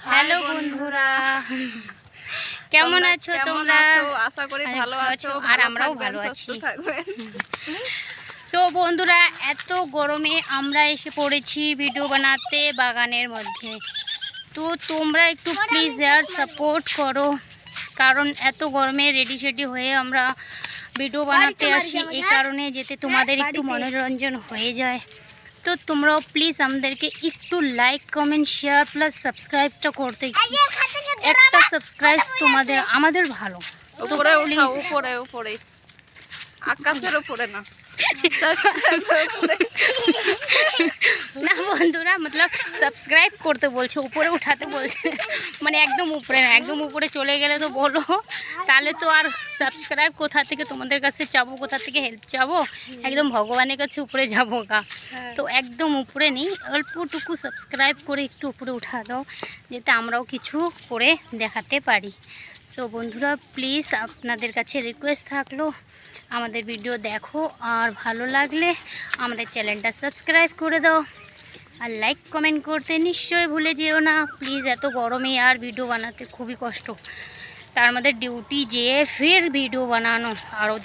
Hello বন্ধুরা, কেমন আছো তোমরা? আশা করি ভালো আছো আর আমরাও ভালো আছি। সো বন্ধুরা, এত গরমে আমরা এসে পড়েছি ভিডিও বানাতে বাগানের মধ্যে। তো তোমরা একটু প্লিজ यार সাপোর্ট করো, কারণ এত গরমে রেডি সেডি হয়ে আমরা ভিডিও বানাতে আসি, এই কারণে যেতে তোমাদের একটু মনোরঞ্জন হয়ে যায়। তো তোমরাও প্লিজ আমাদেরকে একটু লাইক কমেন্ট শেয়ার প্লাস সাবস্ক্রাইবটা করতে, একটা সাবস্ক্রাইব তোমাদের আমাদের ভালো। উপরে উঠাও, উপরে উপরে, আকাশের উপরে না। না বন্ধুরা, মতলব সাবস্ক্রাইব করতে বলছে, উপরে উঠাতে বলছে, মানে একদম উপরে না, একদম উপরে চলে গেলে তো বলো, তাহলে তো আর সাবস্ক্রাইব কোথা থেকে তোমাদের কাছে চাবো, কোথা থেকে হেল্প চাবো, একদম ভগবানের কাছে উপরে যাবো গা। তো একদম উপরে নেই, অল্পটুকু সাবস্ক্রাইব করে একটু উপরে উঠা দাও, যাতে আমরাও কিছু করে দেখাতে পারি। সো বন্ধুরা প্লিজ আপনাদের কাছে রিকোয়েস্ট থাকলো, আমাদের ভিডিও দেখো, আর ভালো লাগলে আমাদের চ্যানেলটা সাবস্ক্রাইব করে দাও, আর লাইক কমেন্ট করতে নিশ্চয়ই ভুলে যেও না প্লিজ। এত গরমে আর ভিডিও বানাতে খুবই কষ্ট, তার মধ্যে ডিউটি যেয়ে ফের ভিডিও বানানো আরও